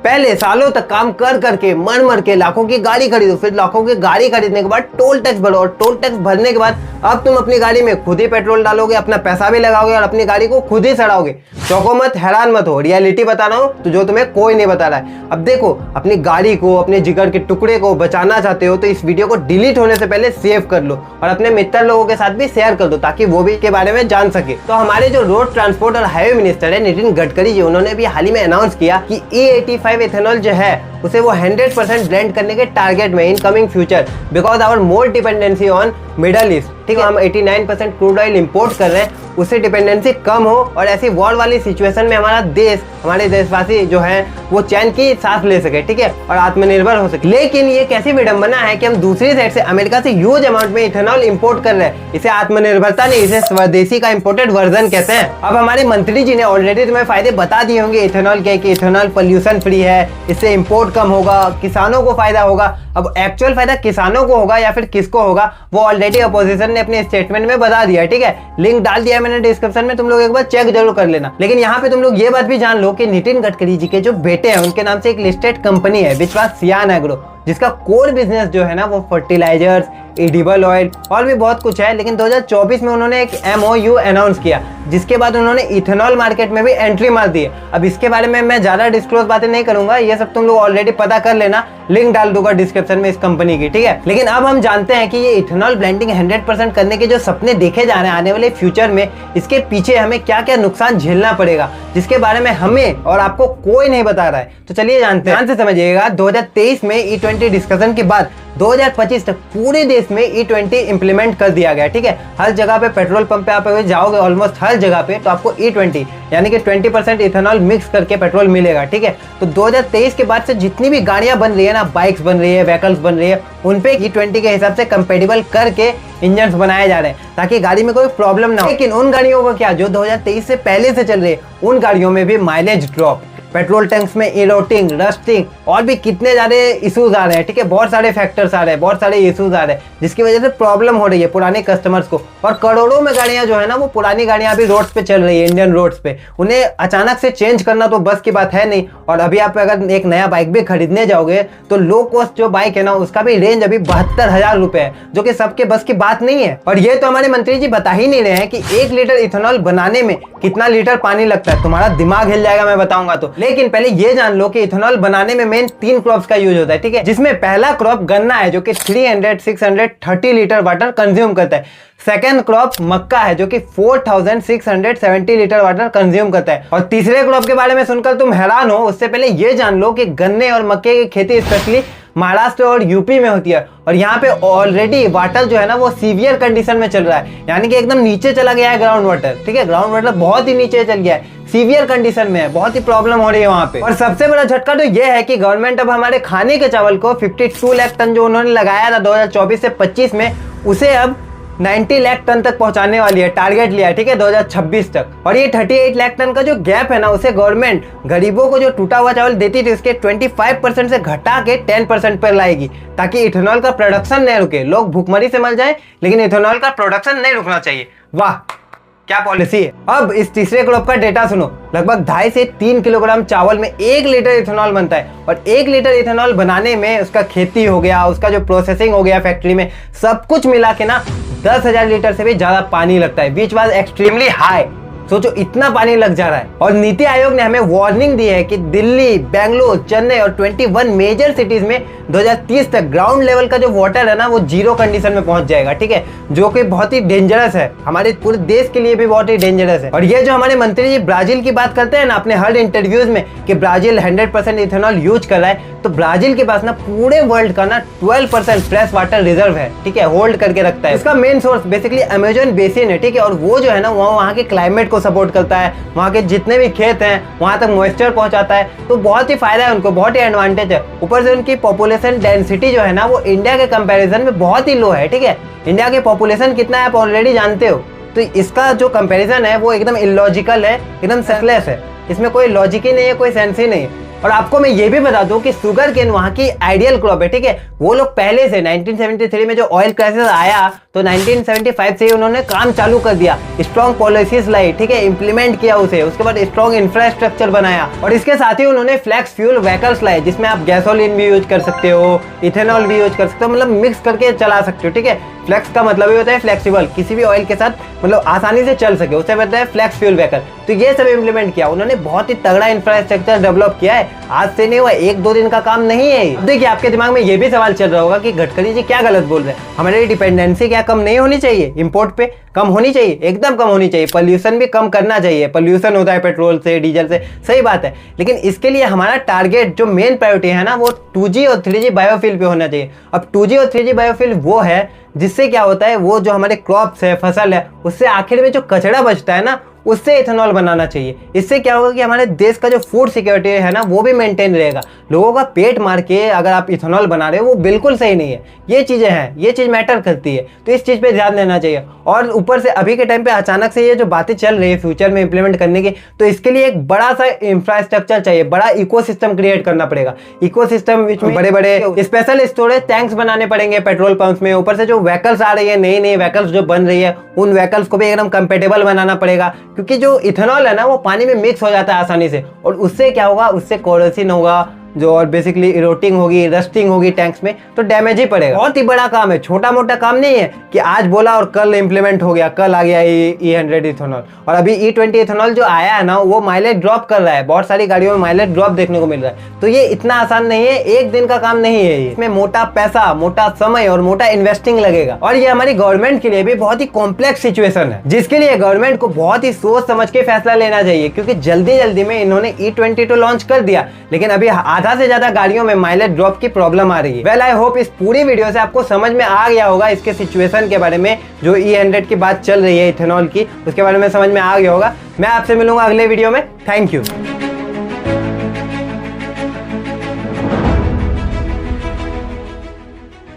पहले सालों तक काम कर करके मर मर के लाखों की गाड़ी खरीदो, फिर लाखों की गाड़ी खरीदने के बाद टोल टैक्स भरो, और टोल टैक्स भरने के बाद अब तुम अपनी गाड़ी में खुद ही पेट्रोल डालोगे, अपना पैसा भी लगाओगे और अपनी गाड़ी को खुद ही सड़ाओगे। चौंको मत, हैरान मत हो, रियलिटी बता रहा हूँ तो जो तुम्हें कोई नहीं बता रहा है। अब देखो, अपनी गाड़ी को, अपने जिगर के टुकड़े को बचाना चाहते हो तो इस वीडियो को डिलीट होने से पहले सेव कर लो और अपने मित्र लोगों के साथ भी शेयर कर दो ताकि वो भी के बारे में जान सके। तो हमारे जो रोड ट्रांसपोर्ट और हाईवे मिनिस्टर है नितिन गडकरी जी, उन्होंने भी हाल ही में अनाउंस किया कि E85 इथेनॉल जो है उसे वो 100% ब्लेंड करने के टारगेट में in coming future, because our more dependency on Middle East, ठीक है, हम 89% क्रूड ऑयल इंपोर्ट कर रहे हैं, उससे डिपेंडेंसी कम हो और ऐसी वॉर वाली सिचुएशन में हमारा देश, हमारे देशवासी जो हैं वो चैन की सांस ले सके, ठीक है, और आत्मनिर्भर हो सके। लेकिन ये कैसी विडंबना है कि हम दूसरी साइड से अमेरिका से ह्यूज अमाउंट में इथेनॉल इंपोर्ट कर रहे हैं। इसे आत्मनिर्भरता नहीं, इसे स्वदेशी का इंपोर्टेड वर्जन कहते हैं। अब हमारे मंत्री जी ने ऑलरेडी तुम्हें फायदे बता दिए होंगे इथेनॉल के, कि इथेनॉल पोल्यूशन फ्री है, इससे इंपोर्ट कम होगा, किसानों को फायदा होगा। अब एक्चुअल फायदा किसानों को होगा या फिर किसको होगा वो ऑलरेडी अपोजिशन ने अपने स्टेटमेंट में बता दिया, ठीक है, लिंक डाल दिया मैंने डिस्क्रिप्शन में, तुम लोग एक बार चेक जरूर कर लेना। लेकिन यहाँ पे तुम लोग ये बात भी जान लो कि नितिन गडकरी जी के जो बेटे हैं उनके नाम से एक लिस्टेड कंपनी है विच वाज सियान एग्रो, जिसका कोर बिजनेस जो है ना वो फर्टिलाइजर्स, एडिबल ऑयल और भी बहुत कुछ है। लेकिन 2024 में उन्होंने एक MOU अनाउंस किया जिसके बाद उन्होंने इथेनॉल मार्केट में भी एंट्री मार दी है। अब इसके बारे में मैं ज्यादा डिस्क्लोज बातें नहीं करूंगा, ये सब तुम लोग ऑलरेडी पता कर लेना, लिंक डाल दूंगा डिस्क्रिप्शन में इस कंपनी की, ठीक है। लेकिन अब हम जानते हैं कि ये इथेनॉल ब्लेंडिंग 100% करने के जो सपने देखे जा रहे हैं आने वाले फ्यूचर में, इसके पीछे हमें क्या क्या नुकसान झेलना पड़ेगा जिसके बारे में हमें और आपको कोई नहीं बता रहा है। तो चलिए जानते हैं, ध्यान से समझिएगा। 2023 में E20 डिस्कशन के बाद 2025 तक पूरे देश में E20 इंप्लीमेंट कर दिया गया, ठीक है। हर जगह पे पेट्रोल पंप पे आप जाओगे, ऑलमोस्ट हर जगह पे तो आपको E20 यानी कि 20% इथेनॉल मिक्स करके पेट्रोल मिलेगा, ठीक है। तो 2023 के बाद से जितनी भी गाड़ियां बन रही है ना, बाइक्स बन रही है, व्हीकल्स बन रही है, उन पे E20 के हिसाब से कंपेटिबल करके इंजन बनाए जा रहे हैं ताकि गाड़ी में कोई प्रॉब्लम ना हो। लेकिन उन गाड़ियों को क्या जो 2023 से पहले से चल रही है, उन गाड़ियों में भी माइलेज ड्रॉप, पेट्रोल टैंक्स में इरोटिंग, रस्टिंग और भी कितने सारे इश्यूज आ रहे हैं, ठीक है, बहुत सारे फैक्टर्स आ रहे हैं, बहुत सारे इश्यूज आ रहे हैं जिसकी वजह से प्रॉब्लम हो रही है पुराने कस्टमर्स को। और करोड़ों में गाड़ियां जो है ना वो पुरानी गाड़ियां अभी रोड्स पे चल रही है, इंडियन रोड्स पे, उन्हें अचानक से चेंज करना तो बस की बात है नहीं। और अभी आप अगर एक नया बाइक भी खरीदने जाओगे तो लो कॉस्ट जो बाइक है ना उसका भी रेंज अभी 72,000 रुपए है, जो कि सबके बस की बात नहीं है। और ये तो हमारे मंत्री जी बता ही नहीं रहे हैं कि 1 लीटर इथेनॉल बनाने में कितना लीटर पानी लगता है। तुम्हारा दिमाग हिल जाएगा मैं बताऊंगा तो। लेकिन पहले ये जान लो कि इथेनॉल बनाने में मेन 3 क्रॉप्स का यूज होता है, ठीक है, जिसमें पहला क्रॉप गन्ना है जो कि 300-630 लीटर वाटर कंज्यूम करता है। सेकेंड क्रॉप मक्का है जो कि 4670 लीटर वाटर कंज्यूम करता है। और तीसरे क्रॉप के बारे में सुनकर तुम हैरान हो, उससे पहले ये जान लो कि गन्ने और मक्के की खेती स्पेशली महाराष्ट्र और यूपी में होती है। और यहाँ पे ऑलरेडी वाटर जो है ना वो सीवियर कंडीशन में चल रहा है, यानी कि एकदम नीचे चला गया है ग्राउंड वाटर, ठीक है, ग्राउंड वाटर बहुत ही नीचे चल गया है, सीवियर कंडीशन में है, बहुत ही प्रॉब्लम हो रही है वहाँ पे। और सबसे बड़ा झटका तो ये है कि गवर्नमेंट अब हमारे खाने के चावल को 52 लाख टन जो उन्होंने लगाया था 2024 से 25 में, उसे अब 90 लाख टन तक पहुंचाने वाली है, टारगेट लिया है, ठीक है, 2026 तक। और ये 38 लाख टन का जो गैप है ना उसे गवर्नमेंट गरीबों को जो टूटा हुआ चावल देती थी उसके 25% से घटा के 10% पर लाएगी ताकि इथेनॉल का प्रोडक्शन नहीं रुके। लोग भूखमरी से मर जाए लेकिन इथेनॉल का प्रोडक्शन नहीं रुकना चाहिए। वाह क्या पॉलिसी है। अब इस तीसरे क्रॉप का डेटा सुनो, लगभग 2.5 से 3 किलोग्राम चावल में 1 लीटर इथेनॉल बनता है। और 1 लीटर इथेनॉल बनाने में उसका खेती हो गया, उसका जो प्रोसेसिंग हो गया फैक्ट्री में, सब कुछ मिला के ना 10,000 लीटर से भी ज्यादा पानी लगता है, विच वाज एक्सट्रीमली हाई। सोचो इतना पानी लग जा रहा है। और नीति आयोग ने हमें वार्निंग दी है कि दिल्ली, बेंगलुरु, चेन्नई और 21 मेजर सिटीज में 2030 तक ग्राउंड लेवल का जो वाटर है ना वो जीरो कंडीशन में पहुंच जाएगा, ठीक है, जो कि बहुत ही डेंजरस है, हमारे पूरे देश के लिए भी बहुत ही डेंजरस है। और ये जो हमारे मंत्री जी ब्राजील की बात करते हैं ना अपने हर इंटरव्यूज में कि ब्राजील 100% इथेनॉल यूज कर रहा है, तो ब्राजील के पास ना पूरे वर्ल्ड का ना 12% फ्रेश वाटर रिजर्व है, ठीक है, होल्ड करके रखता है। इसका main source basically Amazon basin है, ठीक है, और वो जो है ना वहाँ के क्लाइमेट को सपोर्ट करता है, वहाँ के जितने भी खेत हैं वहाँ तक मॉइस्चर पहुँचाता है, तो बहुत ही फायदा है उनको, बहुत ही एडवांटेज है। ऊपर से उनकी पॉपुलेशन डेंसिटी जो है ना वो इंडिया के कंपैरिजन में बहुत ही लो है, ठीक है, इंडिया की पॉपुलेशन कितना है आप ऑलरेडी जानते हो, तो इसका जो कंपैरिजन है वो एकदम इलॉजिकल है, एकदम सेंसलेस है, इसमें कोई लॉजिक ही नहीं है, कोई सेंस ही नहीं है। और आपको मैं ये भी बता दूं कि शुगर केन वहां की आइडियल क्रॉप है, ठीक है। वो लोग पहले से 1973 में जो ऑयल क्राइसिस आया तो 1975 से ही उन्होंने काम चालू कर दिया, स्ट्रॉन्ग पॉलिसीज लाई, ठीक है, इंप्लीमेंट किया उसे, उसके बाद स्ट्रॉन्ग इंफ्रास्ट्रक्चर बनाया और इसके साथ ही उन्होंने फ्लेक्स फ्यूल व्हीकल्स लाए जिसमें आप गैसोलीन भी यूज कर सकते हो, इथेनॉल भी यूज कर सकते हो, मतलब मिक्स करके चला सकते हो, ठीक है। फ्लेक्स का मतलब ही होता है फ्लेक्सिबल, किसी भी ऑयल के साथ मतलब आसानी से चल सके, उसे कहते हैं फ्लेक्स फ्यूल व्हीकल। तो ये सब इंप्लीमेंट किया उन्होंने, बहुत ही तगड़ा इंफ्रास्ट्रक्चर डेवलप किया है, आज से नहीं हुआ, 1-2 दिन का काम नहीं है। देखिए आपके दिमाग में ये भी सवाल चल रहा होगा कि गडकरी जी क्या गलत बोल रहे हैं, हमारी डिपेंडेंसी क्या कम नहीं होनी चाहिए, इंपोर्ट पे कम होनी चाहिए, एकदम कम होनी चाहिए, पोल्यूशन भी कम करना चाहिए, पोल्यूशन होता है पेट्रोल से, डीजल से, सही बात है। लेकिन इसके लिए हमारा टारगेट जो मेन प्रायोरिटी है ना वो 2G और 3G बायोफ्यूल पे होना चाहिए। अब 2G और 3G बायोफ्यूल वो है जिससे क्या होता है, वो जो हमारे क्रॉप्स है, फसल है, उससे आखिर में जो कचरा बचता है ना उससे इथेनॉल बनाना चाहिए। इससे क्या होगा कि हमारे देश का जो फूड सिक्योरिटी है ना वो भी मेंटेन रहेगा। लोगों का पेट मार के अगर आप इथेनॉल बना रहे हो वो बिल्कुल सही नहीं है। ये चीज़ें हैं, ये चीज़ मैटर करती है, तो इस चीज़ पे ध्यान देना चाहिए। और ऊपर से अभी के टाइम पे अचानक से ये जो बातें चल रही है फ्यूचर में इंप्लीमेंट करने की, तो इसके लिए एक बड़ा सा इंफ्रास्ट्रक्चर चाहिए, बड़ा इकोसिस्टम क्रिएट करना पड़ेगा। इकोसिस्टम में बड़े बड़े स्पेशल स्टोरेज टैंक्स बनाने पड़ेंगे पेट्रोल पंप्स में। ऊपर से जो व्हीकल्स आ रही है, नई नई व्हीकल्स जो बन रही है, उन व्हीकल्स को भी एकदम कंपेटेबल बनाना पड़ेगा, क्योंकि जो इथेनॉल है ना वो पानी में मिक्स हो जाता है आसानी से, और उससे क्या होगा, उससे कोरोसिन होगा जो, और बेसिकली इरोटिंग होगी, रस्टिंग होगी टैंक्स में, तो डैमेज ही पड़ेगा। बहुत ही बड़ा काम है, छोटा मोटा काम नहीं है कि आज बोला और कल इंप्लीमेंट हो गया, कल आ गया E100 इथेनॉल। और अभी E20 इथेनॉल जो आया है ना वो माइलेज ड्रॉप कर रहा है, बहुत सारी गाड़ियों में माइलेज ड्रॉप देखने को मिल रहा है। तो ये इतना आसान नहीं है, एक दिन का काम नहीं है, इसमें मोटा पैसा, मोटा समय और मोटा इन्वेस्टिंग लगेगा। और ये हमारी गवर्नमेंट के लिए भी बहुत ही कॉम्प्लेक्स सिचुएशन है, जिसके लिए गवर्नमेंट को बहुत ही सोच समझ के फैसला लेना चाहिए, क्योंकि जल्दी जल्दी में इन्होंने E20 तो लॉन्च कर दिया, लेकिन अभी आधा से ज्यादा गाड़ियों में माइलेज ड्रॉप की प्रॉब्लम आ रही है। वेल आई होप इस पूरी वीडियो से आपको समझ में आ गया होगा, इसके सिचुएशन के बारे में, जो E100 की बात चल रही है इथेनॉल की, उसके बारे में समझ में आ गया होगा। मैं आपसे मिलूंगा अगले वीडियो में। Thank you.